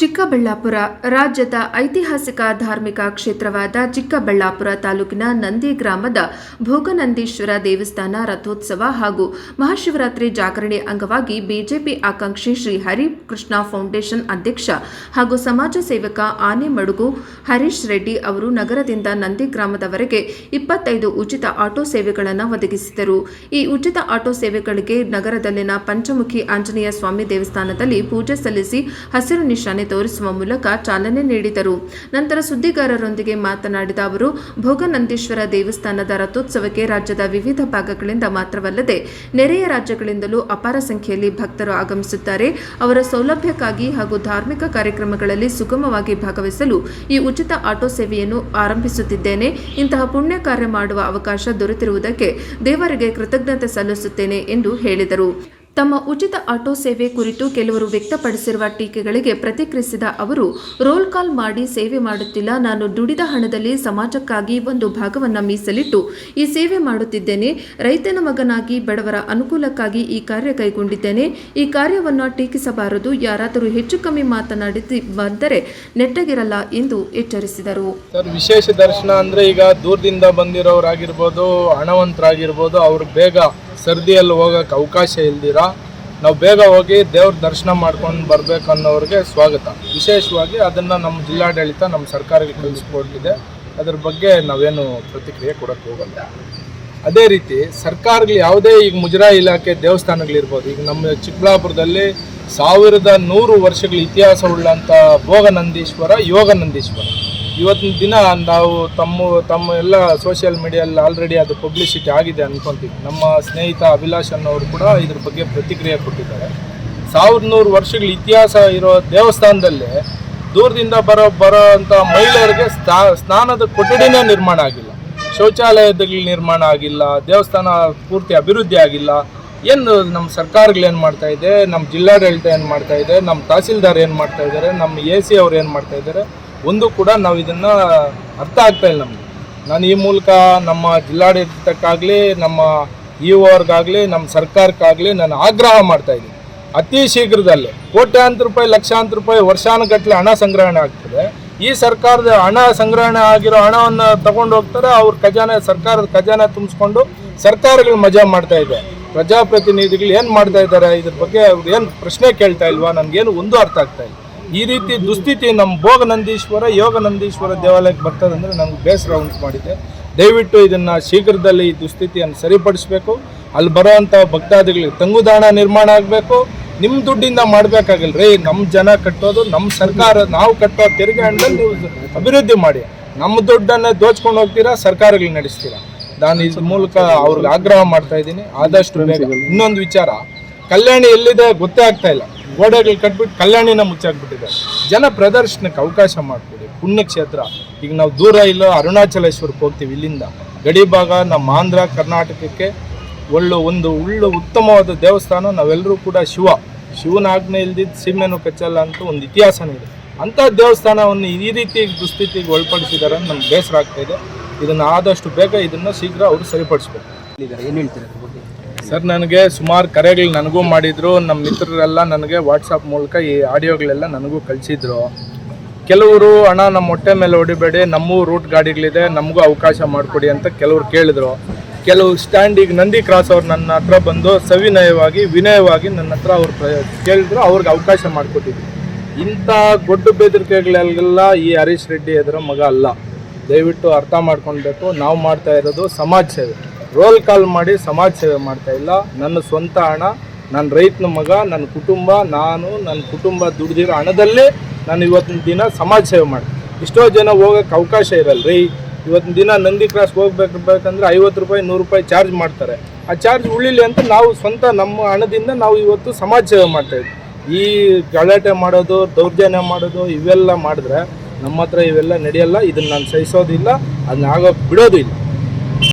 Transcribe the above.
ಚಿಕ್ಕಬಳ್ಳಾಪುರ ರಾಜ್ಯದ ಐತಿಹಾಸಿಕ ಧಾರ್ಮಿಕ ಕ್ಷೇತ್ರವಾದ ಚಿಕ್ಕಬಳ್ಳಾಪುರ ತಾಲೂಕಿನ ನಂದಿ ಗ್ರಾಮದ ಭೋಗನಂದೀಶ್ವರ ದೇವಸ್ಥಾನ ರಥೋತ್ಸವ ಹಾಗೂ ಮಹಾಶಿವರಾತ್ರಿ ಜಾಗರಣೆ ಅಂಗವಾಗಿ ಬಿಜೆಪಿ ಆಕಾಂಕ್ಷಿ ಶ್ರೀ ಹರಿಕೃಷ್ಣ ಫೌಂಡೇಶನ್ ಅಧ್ಯಕ್ಷ ಹಾಗೂ ಸಮಾಜ ಸೇವಕ ಆನೆಮಡುಗು ಹರೀಶ್ ರೆಡ್ಡಿ ಅವರು ನಗರದಿಂದ ನಂದಿ ಗ್ರಾಮದವರೆಗೆ 25 ಉಚಿತ ಆಟೋ ಸೇವೆಗಳನ್ನು ಒದಗಿಸಿದರು. ಈ ಉಚಿತ ಆಟೋ ಸೇವೆಗಳಿಗೆ ನಗರದಲ್ಲಿನ ಪಂಚಮುಖಿ ಆಂಜನೇಯ ಸ್ವಾಮಿ ದೇವಸ್ಥಾನದಲ್ಲಿ ಪೂಜೆ ಸಲ್ಲಿಸಿ ಹಸಿರು ನಿಶಾನೆ ತೋರಿಸುವ ಮೂಲಕ ಚಾಲನೆ ನೀಡಿದರು. ನಂತರ ಸುದ್ದಿಗಾರರೊಂದಿಗೆ ಮಾತನಾಡಿದ ಅವರು, ಭೋಗನಂದೀಶ್ವರ ದೇವಸ್ಥಾನದ ರಥೋತ್ಸವಕ್ಕೆ ರಾಜ್ಯದ ವಿವಿಧ ಭಾಗಗಳಿಂದ ಮಾತ್ರವಲ್ಲದೆ ನೆರೆಯ ರಾಜ್ಯಗಳಿಂದಲೂ ಅಪಾರ ಸಂಖ್ಯೆಯಲ್ಲಿ ಭಕ್ತರು ಆಗಮಿಸುತ್ತಾರೆ. ಅವರ ಸೌಲಭ್ಯಕ್ಕಾಗಿ ಹಾಗೂ ಧಾರ್ಮಿಕ ಕಾರ್ಯಕ್ರಮಗಳಲ್ಲಿ ಸುಗಮವಾಗಿ ಭಾಗವಹಿಸಲು ಈ ಉಚಿತ ಆಟೋ ಸೇವೆಯನ್ನು ಆರಂಭಿಸುತ್ತಿದ್ದೇನೆ. ಇಂತಹ ಪುಣ್ಯ ಕಾರ್ಯ ಮಾಡುವ ಅವಕಾಶ ದೊರೆತಿರುವುದಕ್ಕೆ ದೇವರಿಗೆ ಕೃತಜ್ಞತೆ ಸಲ್ಲಿಸುತ್ತೇನೆ ಎಂದು ಹೇಳಿದರು. ತಮ್ಮ ಉಚಿತ ಆಟೋ ಸೇವೆ ಕುರಿತು ಕೆಲವರು ವ್ಯಕ್ತಪಡಿಸಿರುವ ಟೀಕೆಗಳಿಗೆ ಪ್ರತಿಕ್ರಿಯಿಸಿದ ಅವರು, ರೋಲ್ ಕಾಲ್ ಮಾಡಿ ಸೇವೆ ಮಾಡುತ್ತಿಲ್ಲ. ನಾನು ದುಡಿದ ಹಣದಲ್ಲಿ ಸಮಾಜಕ್ಕಾಗಿ ಒಂದು ಭಾಗವನ್ನು ಮೀಸಲಿಟ್ಟು ಈ ಸೇವೆ ಮಾಡುತ್ತಿದ್ದೇನೆ. ರೈತನ ಮಗನಾಗಿ ಬಡವರ ಅನುಕೂಲಕ್ಕಾಗಿ ಈ ಕಾರ್ಯ ಕೈಗೊಂಡಿದ್ದೇನೆ. ಈ ಕಾರ್ಯವನ್ನು ಟೀಕಿಸಬಾರದು. ಯಾರಾದರೂ ಹೆಚ್ಚು ಕಮ್ಮಿ ಮಾತನಾಡಿ ಬಂದರೆ ನೆಟ್ಟಗಿರಲ್ಲ ಎಂದು ಎಚ್ಚರಿಸಿದರು. ವಿಶೇಷ ದರ್ಶನ ಅಂದ್ರೆ ಈಗ ದೂರದಿಂದ ಬಂದಿರೋರಾಗಿರ್ಬೋದು, ಹಣವಂತರಾಗಿರ್ಬೋದು, ಅವ್ರು ಬೇಗ ಸರ್ದಿಯಲ್ಲಿ ಹೋಗೋಕ್ಕೆ ಅವಕಾಶ ಇಲ್ದಿರ ನಾವು ಬೇಗ ಹೋಗಿ ದೇವ್ರ ದರ್ಶನ ಮಾಡ್ಕೊಂಡು ಬರಬೇಕು ಅನ್ನೋರಿಗೆ ಸ್ವಾಗತ. ವಿಶೇಷವಾಗಿ ಅದನ್ನು ನಮ್ಮ ಜಿಲ್ಲಾಡಳಿತ ನಮ್ಮ ಸರ್ಕಾರಕ್ಕೆ ಕಳಿಸ್ಕೊಟ್ಟಿದೆ. ಅದ್ರ ಬಗ್ಗೆ ನಾವೇನು ಪ್ರತಿಕ್ರಿಯೆ ಕೊಡೋಕ್ಕೆ ಹೋಗಲ್ಲ. ಅದೇ ರೀತಿ ಸರ್ಕಾರಗಳು ಯಾವುದೇ ಈಗ ಮುಜರಾಯಿ ಇಲಾಖೆ ದೇವಸ್ಥಾನಗಳಿರ್ಬೋದು, ಈಗ ನಮ್ಮ ಚಿಕ್ಕಬಳ್ಳಾಪುರದಲ್ಲಿ 1100 ವರ್ಷಗಳ ಇತಿಹಾಸವುಳ್ಳಂಥ ಭೋಗನಂದೀಶ್ವರ ಯೋಗನಂದೀಶ್ವರ ಇವತ್ತಿನ ದಿನ ನಾವು ತಮ್ಮ ಎಲ್ಲ ಸೋಷಿಯಲ್ ಮೀಡಿಯಲ್ಲಿ ಆಲ್ರೆಡಿ ಅದು ಪಬ್ಲಿಸಿಟಿ ಆಗಿದೆ ಅನ್ಕೊಂತೀವಿ. ನಮ್ಮ ಸ್ನೇಹಿತ ಅಭಿಲಾಷ್ ಅನ್ನೋರು ಕೂಡ ಇದ್ರ ಬಗ್ಗೆ ಪ್ರತಿಕ್ರಿಯೆ ಕೊಟ್ಟಿದ್ದಾರೆ. 1100 ವರ್ಷಗಳ ಇತಿಹಾಸ ಇರೋ ದೇವಸ್ಥಾನದಲ್ಲಿ ದೂರದಿಂದ ಬರೋ ಅಂಥ ಮಹಿಳೆಯರಿಗೆ ಸ್ನಾನದ ಕೊಠಡಿನೇ ನಿರ್ಮಾಣ ಆಗಿಲ್ಲ, ಶೌಚಾಲಯದಲ್ಲಿ ನಿರ್ಮಾಣ ಆಗಿಲ್ಲ, ದೇವಸ್ಥಾನ ಪೂರ್ತಿ ಅಭಿವೃದ್ಧಿ ಆಗಿಲ್ಲ. ಏನು ನಮ್ಮ ಸರ್ಕಾರಗಳು ಏನು ಮಾಡ್ತಾ ಇದೆ, ನಮ್ಮ ಜಿಲ್ಲಾಡಳಿತ ಏನು ಮಾಡ್ತಾ ಇದೆ, ನಮ್ಮ ತಹಸೀಲ್ದಾರ್ ಏನು ಮಾಡ್ತಾ ಇದ್ದಾರೆ, ನಮ್ಮ AC ಅವ್ರು ಏನು ಮಾಡ್ತಾ ಇದ್ದಾರೆ, ಒಂದು ಕೂಡ ನಾವು ಇದನ್ನು ಅರ್ಥ ಆಗ್ತಾ ಇಲ್ಲ ನಮಗೆ. ನಾನು ಈ ಮೂಲಕ ನಮ್ಮ ಜಿಲ್ಲಾಡಳಿತಕ್ಕಾಗಲಿ, ನಮ್ಮ EOರ್ಗಾಗಲಿ, ನಮ್ಮ ಸರ್ಕಾರಕ್ಕಾಗಲಿ ನಾನು ಆಗ್ರಹ ಮಾಡ್ತಾಯಿದ್ದೀನಿ. ಅತಿ ಶೀಘ್ರದಲ್ಲೇ ಕೋಟ್ಯಾಂತರ ರೂಪಾಯಿ, ಲಕ್ಷಾಂತರ ರೂಪಾಯಿ ವರ್ಷಾನುಗಟ್ಟಲೆ ಹಣ ಸಂಗ್ರಹಣೆ ಆಗ್ತದೆ. ಈ ಸರ್ಕಾರದ ಹಣ ಸಂಗ್ರಹಣೆ ಆಗಿರೋ ಹಣವನ್ನು ತಗೊಂಡು ಹೋಗ್ತಾರೆ. ಅವ್ರ ಸರ್ಕಾರದ ಖಜಾನೆ ತುಂಬಿಸ್ಕೊಂಡು ಸರ್ಕಾರಗಳು ಮಜಾ ಮಾಡ್ತಾ ಇದೆ. ಪ್ರಜಾಪ್ರತಿನಿಧಿಗಳು ಏನು ಮಾಡ್ತಾ ಇದ್ದಾರೆ, ಇದ್ರ ಬಗ್ಗೆ ಅವ್ರು ಏನು ಪ್ರಶ್ನೆ ಕೇಳ್ತಾ ಇಲ್ವಾ? ನನಗೇನು ಒಂದು ಅರ್ಥ ಆಗ್ತಾ ಇಲ್ಲ. ಈ ರೀತಿ ದುಸ್ಥಿತಿ ನಮ್ಮ ಭೋಗನಂದೀಶ್ವರ ಯೋಗನಂದೀಶ್ವರ ದೇವಾಲಯಕ್ಕೆ ಬರ್ತದಂದರೆ ನಮ್ಗೆ ಬೇಸರ ಉಂಟು ಮಾಡಿದೆ. ದಯವಿಟ್ಟು ಇದನ್ನು ಶೀಘ್ರದಲ್ಲಿ ಈ ದುಸ್ಥಿತಿಯನ್ನು ಸರಿಪಡಿಸಬೇಕು. ಅಲ್ಲಿ ಬರೋವಂಥ ಭಕ್ತಾದಿಗಳಿಗೆ ತಂಗುದಾಣ ನಿರ್ಮಾಣ ಆಗಬೇಕು. ನಿಮ್ಮ ದುಡ್ಡಿಂದ ಮಾಡಬೇಕಾಗಿಲ್ಲ ರೀ. ನಮ್ಮ ಜನ ಕಟ್ಟೋದು, ನಮ್ಮ ಸರ್ಕಾರ ನಾವು ಕಟ್ಟೋ ತೆರಿಗೆ ಹಣದಲ್ಲಿ ನೀವು ಅಭಿವೃದ್ಧಿ ಮಾಡಿ. ನಮ್ಮ ದುಡ್ಡನ್ನು ದೋಚ್ಕೊಂಡು ಹೋಗ್ತೀರಾ, ಸರ್ಕಾರಗಳು ನಡೆಸ್ತೀರಾ. ನಾನು ಇದ್ರ ಮೂಲಕ ಅವ್ರಿಗೆ ಆಗ್ರಹ ಮಾಡ್ತಾ ಇದ್ದೀನಿ, ಆದಷ್ಟು ಬೇಗ. ಇನ್ನೊಂದು ವಿಚಾರ, ಕಲ್ಯಾಣಿ ಎಲ್ಲಿದೆ ಗೊತ್ತೇ ಆಗ್ತಾ ಇಲ್ಲ. ಗೋಡೆಗಳು ಕಟ್ಬಿಟ್ಟು ಕಲ್ಯಾಣಿನ ಮುಚ್ಚಾಕ್ಬಿಟ್ಟಿದ್ದಾರೆ. ಜನ ಪ್ರದರ್ಶನಕ್ಕೆ ಅವಕಾಶ ಮಾಡಿಕೊಡಿ. ಪುಣ್ಯಕ್ಷೇತ್ರ, ಈಗ ನಾವು ದೂರ ಇಲ್ಲ ಅರುಣಾಚಲೇಶ್ವರಕ್ಕೆ ಹೋಗ್ತೀವಿ. ಇಲ್ಲಿಂದ ಗಡಿ ಭಾಗ ನಮ್ಮ ಆಂಧ್ರ ಕರ್ನಾಟಕಕ್ಕೆ ಒಂದು ಉತ್ತಮವಾದ ದೇವಸ್ಥಾನ. ನಾವೆಲ್ಲರೂ ಕೂಡ ಶಿವನ ಆಜ್ಞೆ ಇಲ್ದಿದ್ದು ಸೀಮೆನೂ ಕಚ್ಚಲ್ಲ ಅಂತ ಒಂದು ಇತಿಹಾಸನೇ ಇದೆ. ಅಂಥ ದೇವಸ್ಥಾನವನ್ನು ಈ ರೀತಿ ದುಸ್ಥಿತಿಗೆ ಒಳಪಡಿಸಿದ್ದಾರೆ. ನಮ್ಗೆ ಬೇಸರ ಆಗ್ತಾ ಇದೆ. ಇದನ್ನು ಆದಷ್ಟು ಬೇಗ ಇದನ್ನು ಶೀಘ್ರ ಅವರು ಸರಿಪಡಿಸ್ಬೇಕು. ಏನು ಹೇಳ್ತಾರೆ ಸರ್, ನನಗೆ ಸುಮಾರು ಕರೆಗಳು ನನಗೂ ಮಾಡಿದರು. ನಮ್ಮ ಮಿತ್ರರೆಲ್ಲ ನನಗೆ ವಾಟ್ಸಪ್ ಮೂಲಕ ಈ ಆಡಿಯೋಗಳೆಲ್ಲ ನನಗೂ ಕಳಿಸಿದ್ರು. ಕೆಲವರು ಹಣ ನಮ್ಮ ಹೊಟ್ಟೆ ಮೇಲೆ ಹೊಡಿಬೇಡಿ, ನಮ್ಮೂ ರೂಟ್ ಗಾಡಿಗಳಿದೆ, ನಮಗೂ ಅವಕಾಶ ಮಾಡಿಕೊಡಿ ಅಂತ ಕೆಲವರು ಕೇಳಿದ್ರು. ಕೆಲವು ಸ್ಟ್ಯಾಂಡಿಗೆ ನಂದಿ ಕ್ರಾಸ್ ಅವ್ರು ನನ್ನ ಹತ್ರ ಬಂದು ಸವಿನಯವಾಗಿ ವಿನಯವಾಗಿ ನನ್ನ ಹತ್ರ ಅವ್ರು ಕೇಳಿದ್ರು. ಅವ್ರಿಗೆ ಅವಕಾಶ ಮಾಡಿಕೊಟ್ಟಿದ್ರು. ಇಂಥ ಗೊಡ್ಡು ಬೆದರಿಕೆಗಳೆಲ್ಲ ಈ ಹರೀಶ್ ರೆಡ್ಡಿ ಅದರ ಮಗ ಅಲ್ಲ. ದಯವಿಟ್ಟು ಅರ್ಥ ಮಾಡ್ಕೊಳ್ಬೇಕು. ನಾವು ಮಾಡ್ತಾ ಇರೋದು ಸಮಾಜ ಸೇವೆ. ರೋಲ್ ಕಾಲ್ ಮಾಡಿ ಸಮಾಜ ಸೇವೆ ಮಾಡ್ತಾ ಇಲ್ಲ. ನನ್ನ ಸ್ವಂತ ಹಣ, ನನ್ನ ರೈತನ ಮಗ, ನನ್ನ ಕುಟುಂಬ ದುಡ್ದಿರೋ ಹಣದಲ್ಲೇ ನಾನು ಇವತ್ತಿನ ದಿನ ಸಮಾಜ ಸೇವೆ ಮಾಡಿ. ಎಷ್ಟೋ ಜನ ಹೋಗೋಕ್ಕೆ ಅವಕಾಶ ಇರಲ್ರಿ. ಇವತ್ತಿನ ದಿನ ನಂದಿ ಕ್ರಾಸ್ ಹೋಗ್ಬೇಕಂದ್ರೆ 50 ರೂಪಾಯಿ 100 ರೂಪಾಯಿ ಚಾರ್ಜ್ ಮಾಡ್ತಾರೆ. ಆ ಚಾರ್ಜ್ ಉಳಿಲಿ ಅಂತ ನಾವು ಸ್ವಂತ ನಮ್ಮ ಹಣದಿಂದ ನಾವು ಇವತ್ತು ಸಮಾಜ ಸೇವೆ ಮಾಡ್ತಾಯಿದ್ವಿ. ಈ ಗಲಾಟೆ ಮಾಡೋದು, ದೌರ್ಜನ್ಯ ಮಾಡೋದು ಇವೆಲ್ಲ ಮಾಡಿದ್ರೆ ನಮ್ಮ ಹತ್ರ ಇವೆಲ್ಲ ನಡೆಯಲ್ಲ. ಇದನ್ನು ನಾನು ಸಹಿಸೋದಿಲ್ಲ, ಅದನ್ನ ಆಗೋಕ್ಕೆ ಬಿಡೋದು ಇಲ್ಲ.